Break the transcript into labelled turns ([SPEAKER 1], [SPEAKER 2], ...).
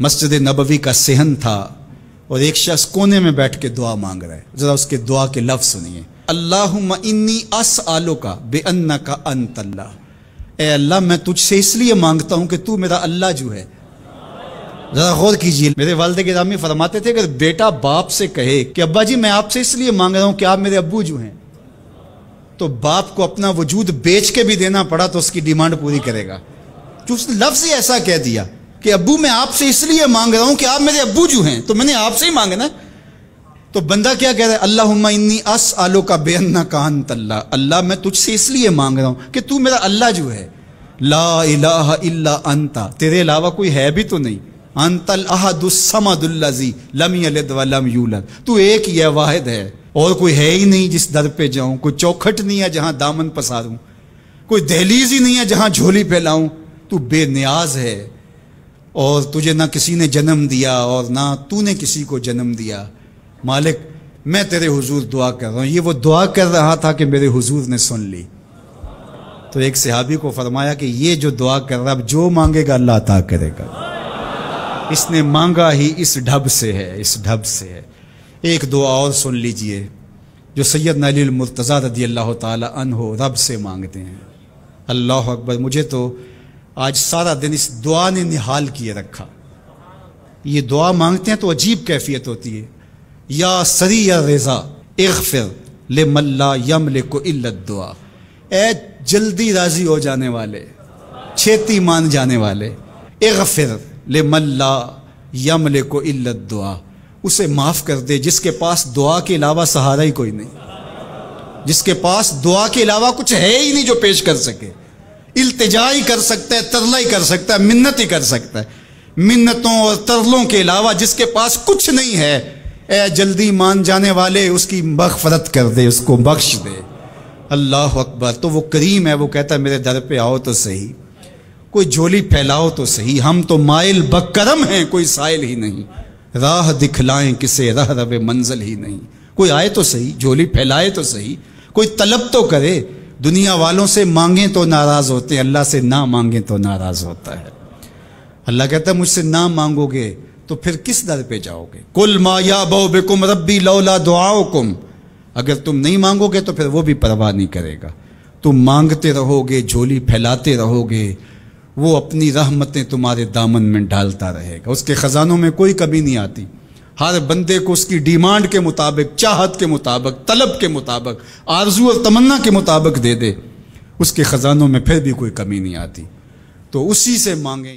[SPEAKER 1] मस्जिद नबवी का सहन था और एक शख्स कोने में बैठ के दुआ मांग रहा है। जरा उसके दुआ के लफ्ज सुनिए। अल्लाहुम्मा इन्नी अस्अलुका बिअन्नका अंतल्लाह। ए अल्लाह, मैं तुझसे इसलिए मांगता हूं कि तू मेरा अल्लाह जो है। जरा गौर कीजिए, मेरे वालिद गिरामी फरमाते थे कि बेटा बाप से कहे कि अब्बा जी मैं आपसे इसलिए मांग रहा हूं कि आप मेरे अब्बू जो हैं, तो बाप को अपना वजूद बेच के भी देना पड़ा तो उसकी डिमांड पूरी करेगा। जो उसने लफ्ज ही ऐसा कह दिया कि अब्बू मैं आपसे इसलिए मांग रहा हूं कि आप मेरे अब्बू जो हैं, तो मैंने आपसे ही मांगना। तो बंदा क्या कह रहा है? अल्लाहुम्मा इन्नी अस्अलुका बिअन्नका अंतल्लाह। अल्लाह मैं तुझसे इसलिए मांग रहा हूं कि तू मेरा अल्लाह जो है। ला इलाहा इल्ला अंता, तेरे अलावा कोई है भी तो नहीं। अंतल अहदुस समदुल्लज़ी लम यलिद व लम यूलद, तू एक ही है, वाहिद है, और कोई है ही नहीं जिस दर पे जाऊं। कोई चौखट नहीं है जहां दामन पसारूं, कोई दहलीज ही नहीं है जहां झोली फैलाऊं। तू बेनियाज है और तुझे ना किसी ने जन्म दिया और ना तूने किसी को जन्म दिया। मालिक मैं तेरे हुजूर दुआ कर रहा हूं। ये वो दुआ कर रहा था कि मेरे हुजूर ने सुन ली। तो एक सहाबी को फरमाया कि ये जो दुआ कर रहा है, जो मांगेगा अल्लाह अता करेगा। इसने मांगा ही इस ढब से है, इस ढब से है। एक दुआ और सुन लीजिए जो सैयदना अली मुर्तज़ा रज़ी अल्लाह ताला अन्हो रब से मांगते हैं। अल्लाह अकबर, मुझे तो आज सारा दिन इस दुआ ने निहाल किए रखा। ये दुआ मांगते हैं तो अजीब कैफियत होती है। या सरी या रेज़ा इग़फ़िर लिमन ला यमलिकु इल्ला दुआ। ए जल्दी राजी हो जाने वाले, छेती मान जाने वाले, इग़फ़िर लिमन ला यमलिकु इल्ला दुआ, उसे माफ कर दे जिसके पास दुआ के अलावा सहारा ही कोई नहीं, जिसके पास दुआ के अलावा कुछ है ही नहीं जो पेश कर सके। इल्तिजा ही कर सकता है, तरला ही कर सकता है, मिन्नत ही कर सकता है। मिन्नतों और तरलों के अलावा जिसके पास कुछ नहीं है, ए जल्दी मान जाने वाले उसकी मग़फ़रत कर दे, उसको बख्श दे। अल्लाह अकबर। तो वो करीम है, वो कहता है मेरे दर पे आओ तो सही, कोई झोली फैलाओ तो सही। हम तो माइल बकरम हैं, कोई साइल ही नहीं। राह दिखलाएं किसे रह रवे मंजिल ही नहीं। कोई आए तो सही, झोली फैलाए तो सही, कोई तलब तो करे। दुनिया वालों से मांगे तो नाराज होते हैं, अल्लाह से ना मांगे तो नाराज होता है। अल्लाह कहता है मुझसे ना मांगोगे तो फिर किस दर पे जाओगे? कुल मा याबउ बिकुम रब्बी लौला दुआउकुम। अगर तुम नहीं मांगोगे तो फिर वो भी परवाह नहीं करेगा। तुम मांगते रहोगे, झोली फैलाते रहोगे, वो अपनी रहमतें तुम्हारे दामन में डालता रहेगा। उसके खजानों में कोई कमी नहीं आती। हर बंदे को उसकी डिमांड के मुताबिक, चाहत के मुताबिक, तलब के मुताबिक, आरजू और तमन्ना के मुताबिक दे दे। उसके खजानों में फिर भी कोई कमी नहीं आती। तो उसी से मांगे।